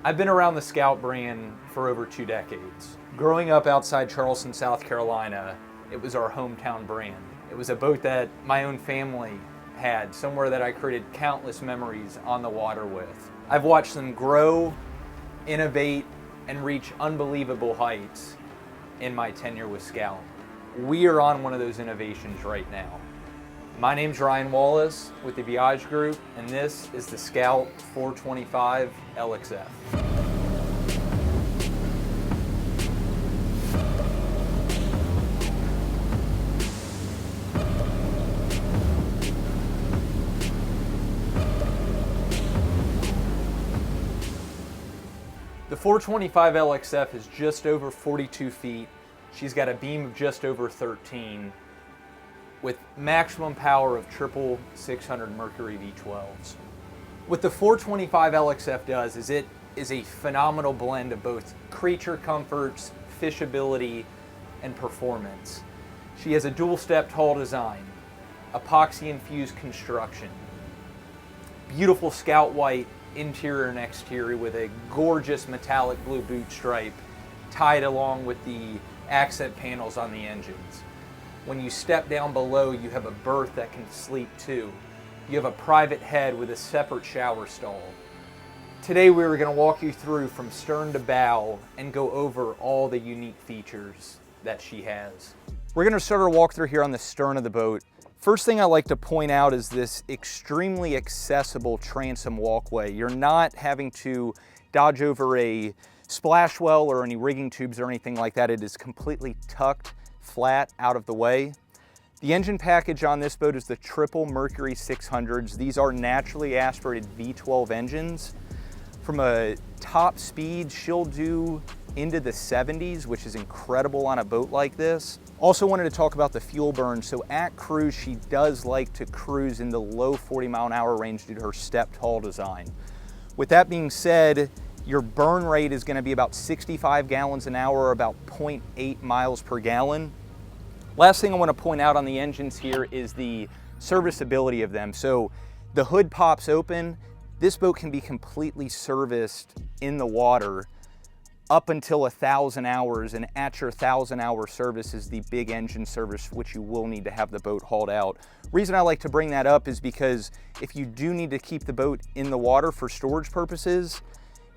I've been around the Scout brand for over 2 decades. Growing up outside Charleston, South Carolina, it was our hometown brand. It was a boat that my own family had, somewhere that I created countless memories on the water with. I've watched them grow, innovate, and reach unbelievable heights in my tenure with Scout. We are on one of those innovations right now. My name's Ryan Wallace with the Viage Group, and this is the Scout 425 LXF. The 425 LXF is just over 42 feet. She's got a beam of just over 13 with maximum power of triple 600 Mercury V12s. What the 425 LXF does is it is a phenomenal blend of both creature comforts, fishability, and performance. She has a dual-stepped hull design, epoxy-infused construction, beautiful Scout white interior and exterior with a gorgeous metallic blue boot stripe tied along with the accent panels on the engines. When you step down below, you have a berth that can sleep too. You have a private head with a separate shower stall. Today we were going to walk you through from stern to bow and go over all the unique features that she has. We're going to start our walkthrough here on the stern of the boat. First thing I like to point out is this extremely accessible transom walkway. You're not having to dodge over a splash well or any rigging tubes or anything like that. It is completely tucked flat out of the way. The engine package on this boat is the triple Mercury 600s. These are naturally aspirated V12 engines. From a top speed, she'll do into the 70s, which is incredible on a boat like this. Also wanted to talk about the fuel burn. So at cruise, she does like to cruise in the low 40-mile-an-hour range due to her stepped hull design. With that being said, your burn rate is going to be about 65 gallons an hour, or about 0.8 miles per gallon. Last thing I want to point out on the engines here is the serviceability of them. So the hood pops open. This boat can be completely serviced in the water up until 1,000 hours, and at your 1,000-hour service is the big engine service, which you will need to have the boat hauled out. Reason I like to bring that up is because if you do need to keep the boat in the water for storage purposes,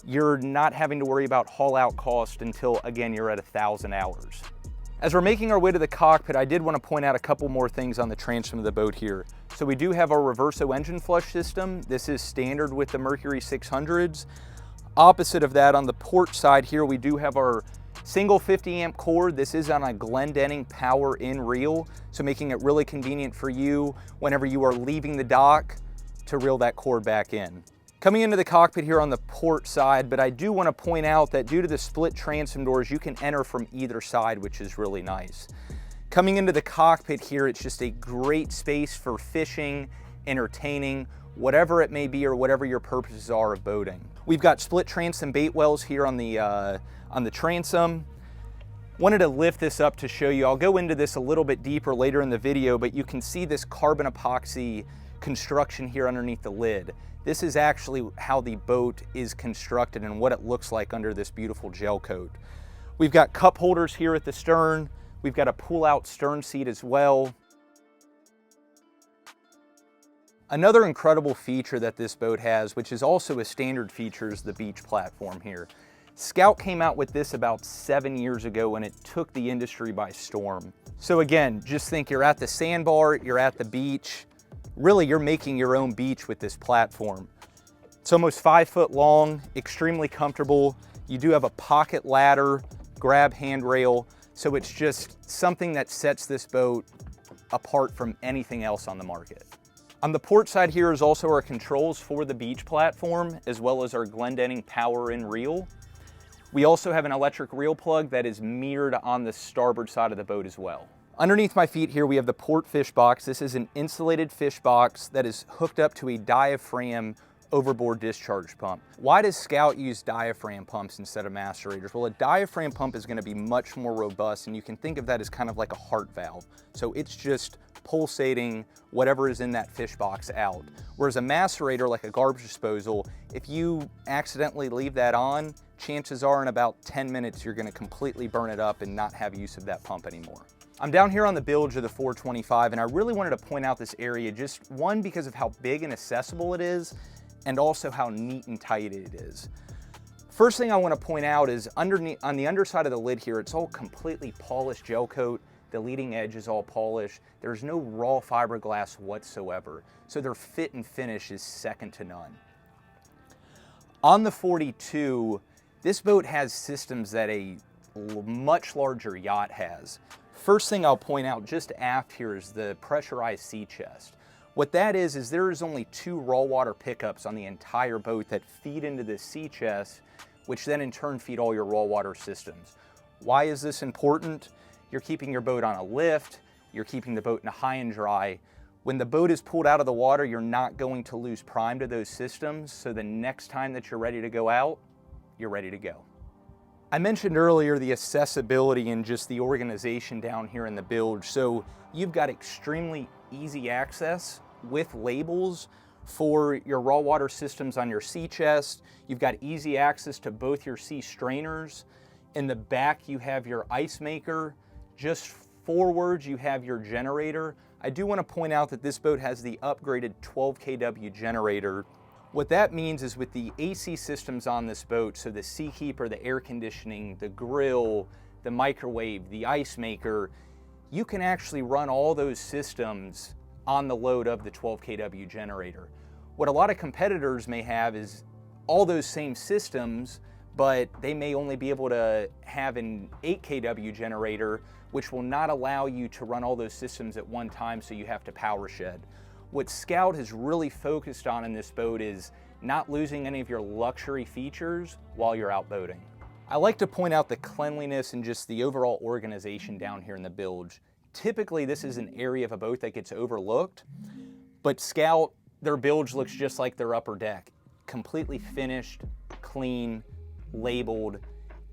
you're not having to worry about haul out cost until, again, you're at 1,000 hours. As we're making our way to the cockpit, I did want to point out a couple more things on the transom of the boat here. So we do have our reverso engine flush system. This is standard with the Mercury 600s. Opposite of that, on the port side here, we do have our single 50-amp cord. This is on a Glendenning power in reel, so making it really convenient for you whenever you are leaving the dock to reel that cord back in. Coming into the cockpit here on the port side, but I do want to point out that due to the split transom doors, you can enter from either side, which is really nice. Coming into the cockpit here, it's just a great space for fishing, entertaining, whatever it may be or whatever your purposes are of boating. We've got split transom bait wells here on the transom. Wanted to lift this up to show you. I'll go into this a little bit deeper later in the video, but you can see this carbon epoxy construction here underneath the lid. This is actually how the boat is constructed and what it looks like under this beautiful gel coat. We've got cup holders here at the stern. We've got a pull-out stern seat as well. Another incredible feature that this boat has, which is also a standard feature, is the beach platform here. Scout came out with this about 7 years ago and it took the industry by storm. So again, just think you're at the sandbar, you're at the beach. Really, you're making your own beach with this platform. It's almost 5 foot long, extremely comfortable. You do have a pocket ladder, grab handrail, so it's just something that sets this boat apart from anything else on the market. On the port side here is also our controls for the beach platform, as well as our Glendenning power in reel. We also have an electric reel plug that is mirrored on the starboard side of the boat as well. Underneath my feet here, we have the port fish box. This is an insulated fish box that is hooked up to a diaphragm overboard discharge pump. Why does Scout use diaphragm pumps instead of macerators? Well, a diaphragm pump is going to be much more robust, and you can think of that as kind of like a heart valve. So it's just pulsating whatever is in that fish box out. Whereas a macerator, like a garbage disposal, if you accidentally leave that on, chances are in about 10 minutes you're going to completely burn it up and not have use of that pump anymore. I'm down here on the bilge of the 425, and I really wanted to point out this area, just one, because of how big and accessible it is, and also how neat and tight it is. First thing I want to point out is underneath, on the underside of the lid here, it's all completely polished gel coat. The leading edge is all polished. There's no raw fiberglass whatsoever. So their fit and finish is second to none. On the 42, this boat has systems that a much larger yacht has. First thing I'll point out just aft here is the pressurized sea chest. What that is there is only 2 raw water pickups on the entire boat that feed into the sea chest, which then in turn feed all your raw water systems. Why is this important? You're keeping your boat on a lift, you're keeping the boat in a high and dry. When the boat is pulled out of the water, you're not going to lose prime to those systems, so the next time that you're ready to go out, you're ready to go. I mentioned earlier the accessibility and just the organization down here in the bilge. So you've got extremely easy access with labels for your raw water systems on your sea chest. You've got easy access to both your sea strainers. In the back, you have your ice maker. Just forward, you have your generator. I do want to point out that this boat has the upgraded 12 kW generator. What that means is with the AC systems on this boat, so the Seakeeper, the air conditioning, the grill, the microwave, the ice maker, you can actually run all those systems on the load of the 12 kW generator. What a lot of competitors may have is all those same systems, but they may only be able to have an 8 kW generator, which will not allow you to run all those systems at one time, so you have to power shed. What Scout has really focused on in this boat is not losing any of your luxury features while you're out boating. I like to point out the cleanliness and just the overall organization down here in the bilge. Typically, this is an area of a boat that gets overlooked, but Scout, their bilge looks just like their upper deck. Completely finished, clean, labeled.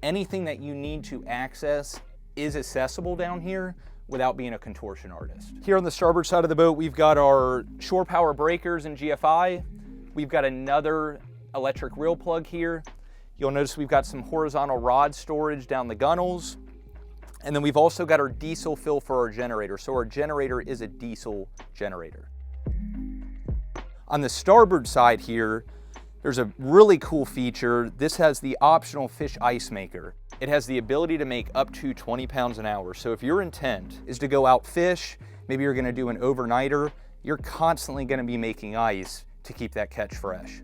Anything that you need to access is accessible down here without being a contortion artist. Here on the starboard side of the boat, we've got our shore power breakers and GFI. We've got another electric reel plug here. You'll notice we've got some horizontal rod storage down the gunnels. And then we've also got our diesel fill for our generator. So our generator is a diesel generator. On the starboard side here, there's a really cool feature. This has the optional fish ice maker. It has the ability to make up to 20 pounds an hour. So if your intent is to go out fish, maybe you're gonna do an overnighter, you're constantly gonna be making ice to keep that catch fresh.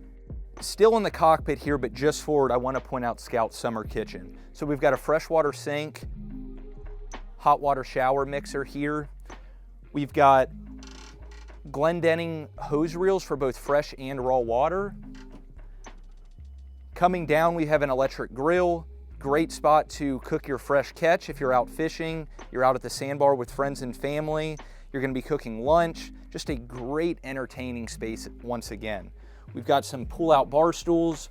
Still in the cockpit here, but just forward, I wanna point out Scout's summer kitchen. So we've got a freshwater sink, hot water shower mixer here. We've got Glendenning hose reels for both fresh and raw water. Coming down, we have an electric grill. Great spot to cook your fresh catch if you're out fishing, you're out at the sandbar with friends and family, you're gonna be cooking lunch. Just a great entertaining space once again. We've got some pull-out bar stools.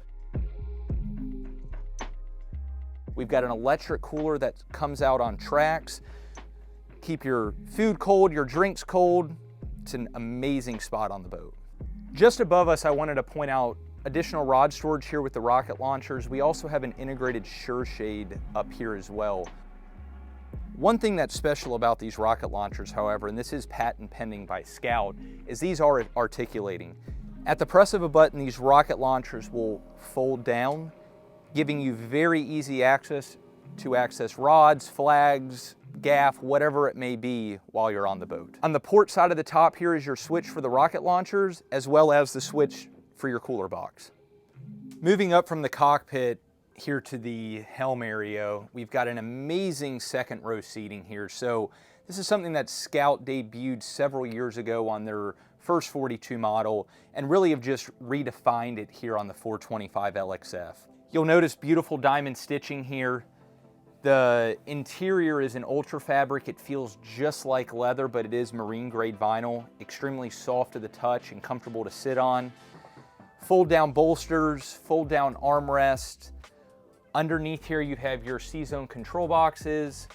We've got an electric cooler that comes out on tracks. Keep your food cold, your drinks cold. It's an amazing spot on the boat. Just above us, I wanted to point out additional rod storage here with the rocket launchers. We also have an integrated Sure Shade up here as well. One thing that's special about these rocket launchers, however, and this is patent pending by Scout, is these are articulating. At the press of a button, these rocket launchers will fold down, giving you very easy access to access rods, flags, gaff, whatever it may be while you're on the boat. On the port side of the top here is your switch for the rocket launchers, as well as the switch for your cooler box. Moving up from the cockpit here to the helm area, we've got an amazing second row seating here. So this is something that Scout debuted several years ago on their first 42 model and really have just redefined it here on the 425 LXF. You'll notice beautiful diamond stitching here. The interior is an ultra fabric. It feels just like leather, but it is marine grade vinyl, extremely soft to the touch and comfortable to sit on. Fold down bolsters, fold down armrest. Underneath here you have your C-zone control boxes.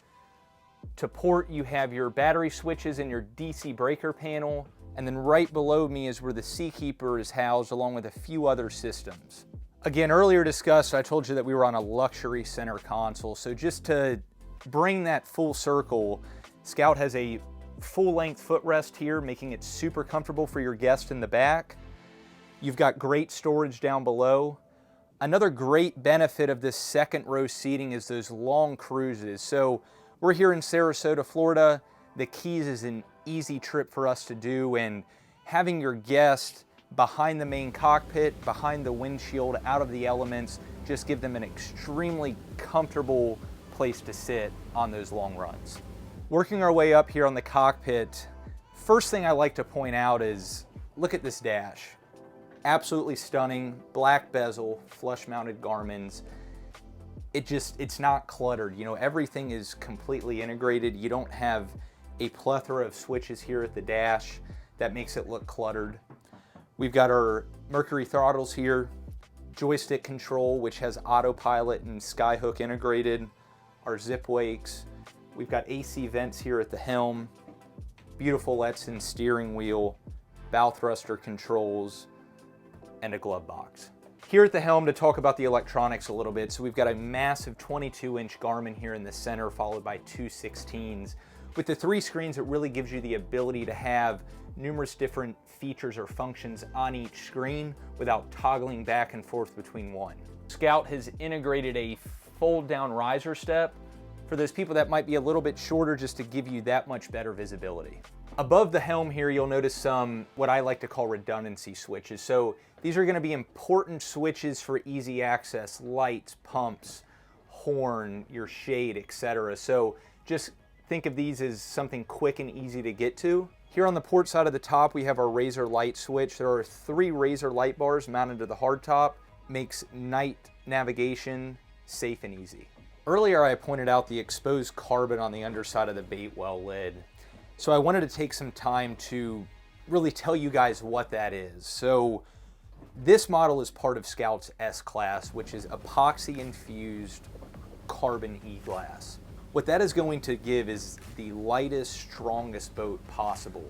To port you have your battery switches and your DC breaker panel. And then right below me is where the Seakeeper is housed, along with a few other systems. Again, earlier discussed, I told you that we were on a luxury center console. So just to bring that full circle, Scout has a full-length footrest here, making it super comfortable for your guest in the back. You've got great storage down below. Another great benefit of this second row seating is those long cruises. So we're here in Sarasota, Florida. The Keys is an easy trip for us to do, and having your guest behind the main cockpit, behind the windshield, out of the elements, just give them an extremely comfortable place to sit on those long runs. Working our way up here on the cockpit, first thing I like to point out is, look at this dash. Absolutely stunning, black bezel, flush mounted Garmin's. It's not cluttered. You know, everything is completely integrated. You don't have a plethora of switches here at the dash that makes it look cluttered. We've got our Mercury throttles here, joystick control, which has autopilot and skyhook integrated, our zip wakes. We've got AC vents here at the helm, beautiful Letson steering wheel, bow thruster controls, and a glove box. Here at the helm to talk about the electronics a little bit. So we've got a massive 22-inch Garmin here in the center, followed by two 16s. With the 3 screens, it really gives you the ability to have numerous different features or functions on each screen without toggling back and forth between one. Scout has integrated a fold-down riser step for those people that might be a little bit shorter, just to give you that much better visibility. Above the helm here, you'll notice some, what I like to call redundancy switches. So these are gonna be important switches for easy access, lights, pumps, horn, your shade, etc. So just think of these as something quick and easy to get to. Here on the port side of the top, we have our Razor light switch. There are 3 Razor light bars mounted to the hardtop. Makes night navigation safe and easy. Earlier, I pointed out the exposed carbon on the underside of the bait well lid. So I wanted to take some time to really tell you guys what that is. So this model is part of Scout's S-Class, which is epoxy infused carbon e-glass. What that is going to give is the lightest, strongest boat possible,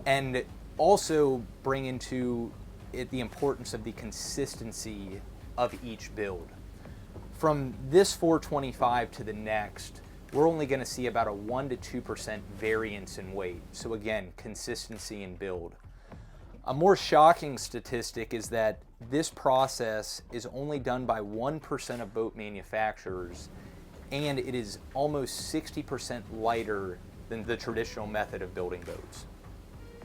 and also bring into it the importance of the consistency of each build. From this 425 to the next, we're only going to see about a 1 to 2% variance in weight. So again, consistency in build. A more shocking statistic is that this process is only done by 1% of boat manufacturers, and it is almost 60% lighter than the traditional method of building boats.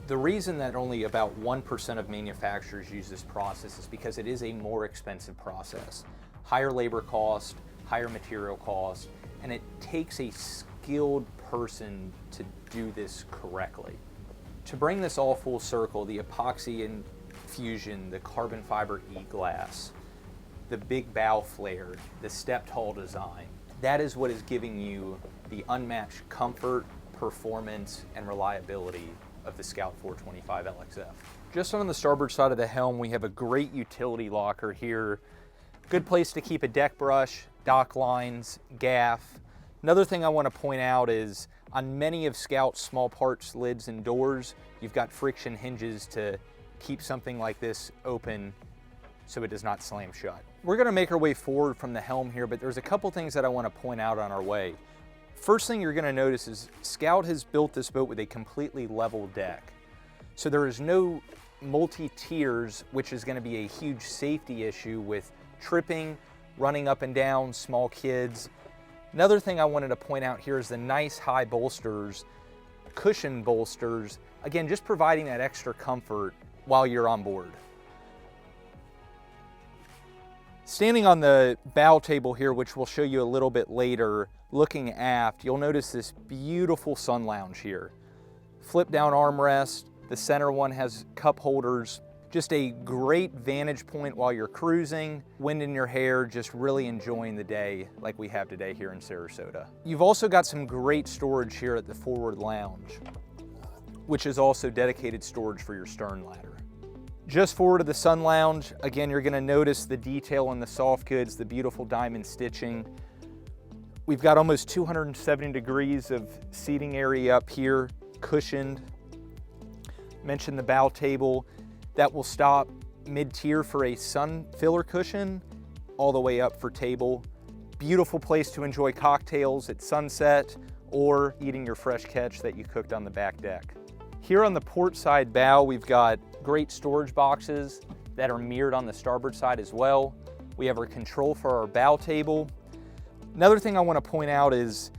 The reason that only about 1% of manufacturers use this process is because it is a more expensive process. Higher labor cost, higher material cost, and it takes a skilled person to do this correctly. To bring this all full circle, the epoxy infusion, the carbon fiber e-glass, the big bow flare, the stepped hull design, that is what is giving you the unmatched comfort, performance, and reliability of the Scout 425 LXF. Just on the starboard side of the helm, we have a great utility locker here. Good place to keep a deck brush, dock lines, gaff. Another thing I want to point out is on many of Scout's small parts lids and doors, you've got friction hinges to keep something like this open so it does not slam shut. We're going to make our way forward from the helm here, but there's a couple things that I want to point out on our way. First thing you're going to notice is Scout has built this boat with a completely level deck. So there is no multi-tiers, which is going to be a huge safety issue with tripping, running up and down, small kids. Another thing I wanted to point out here is the nice high bolsters, cushion bolsters, again, just providing that extra comfort while you're on board. Standing on the bow table here, which we'll show you a little bit later, looking aft, you'll notice this beautiful sun lounge here. Flip down armrest, the center one has cup holders, just a great vantage point while you're cruising, wind in your hair, just really enjoying the day like we have today here in Sarasota. You've also got some great storage here at the forward lounge, which is also dedicated storage for your stern ladder. Just forward of the sun lounge, again, you're gonna notice the detail on the soft goods, the beautiful diamond stitching. We've got almost 270 degrees of seating area up here, cushioned. Mentioned the bow table. That will stop mid-tier for a sun filler cushion, all the way up for table. Beautiful place to enjoy cocktails at sunset or eating your fresh catch that you cooked on the back deck. Here on the port side bow, we've got great storage boxes that are mirrored on the starboard side as well. We have our control for our bow table. Another thing I want to point out is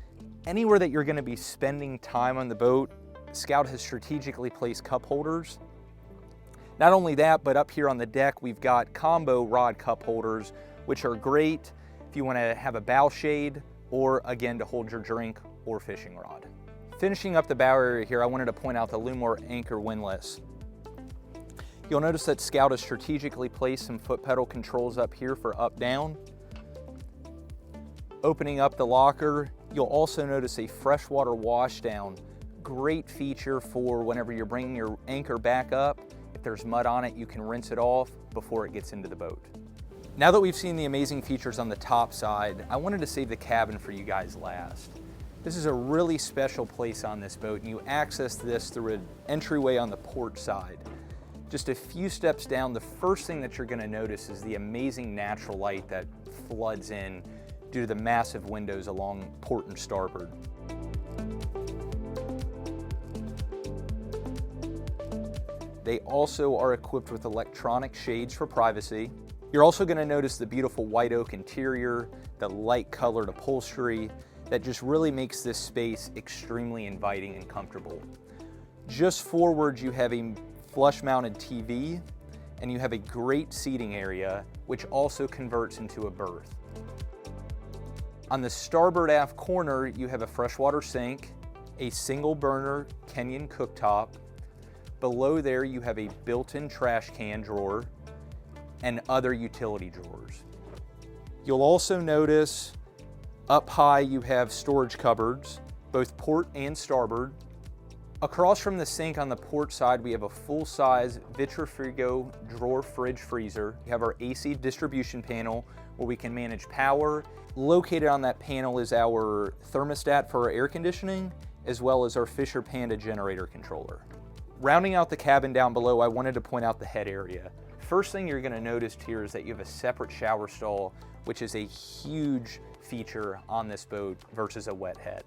anywhere that you're going to be spending time on the boat, Scout has strategically placed cup holders. Not only that, but up here on the deck, we've got combo rod cup holders, which are great if you want to have a bow shade or again to hold your drink or fishing rod. Finishing up the bow area here, I wanted to point out the Lumar anchor windlass. You'll notice that Scout has strategically placed some foot pedal controls up here for up down. Opening up the locker, you'll also notice a freshwater washdown. Great feature for whenever you're bringing your anchor back up. If there's mud on it, you can rinse it off before it gets into the boat. Now that we've seen the amazing features on the top side, I wanted to save the cabin for you guys last. This is a really special place on this boat, and you access this through an entryway on the port side. Just a few steps down, the first thing that you're going to notice is the amazing natural light that floods in due to the massive windows along port and starboard. They also are equipped with electronic shades for privacy. You're also going to notice the beautiful white oak interior, the light colored upholstery that just really makes this space extremely inviting and comfortable. Just forward, you have a flush mounted TV and you have a great seating area, which also converts into a berth. On the starboard aft corner, you have a freshwater sink, a single burner Kenyan cooktop. Below there, you have a built-in trash can drawer and other utility drawers. You'll also notice up high, you have storage cupboards, both port and starboard. Across from the sink on the port side, we have a full-size Vitrifrigo drawer fridge freezer. We have our AC distribution panel where we can manage power. Located on that panel is our thermostat for our air conditioning, as well as our Fisher Panda generator controller. Rounding out the cabin down below, I wanted to point out the head area. First thing you're going to notice here is that you have a separate shower stall, which is a huge feature on this boat versus a wet head.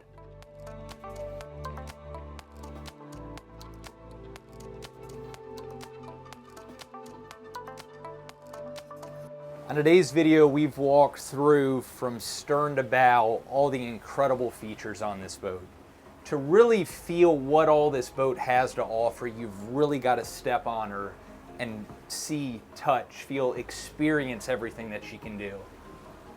On today's video, we've walked through from stern to bow all the incredible features on this boat. To really feel what all this boat has to offer, you've really got to step on her and see, touch, feel, experience everything that she can do.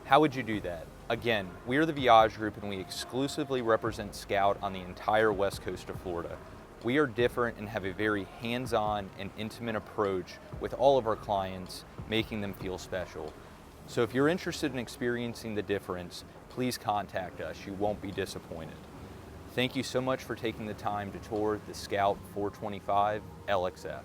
How would you do that? Again, we're the Viage Group and we exclusively represent Scout on the entire west coast of Florida. We are different and have a very hands-on and intimate approach with all of our clients, making them feel special. So if you're interested in experiencing the difference, please contact us. You won't be disappointed. Thank you so much for taking the time to tour the Scout 425 LXF.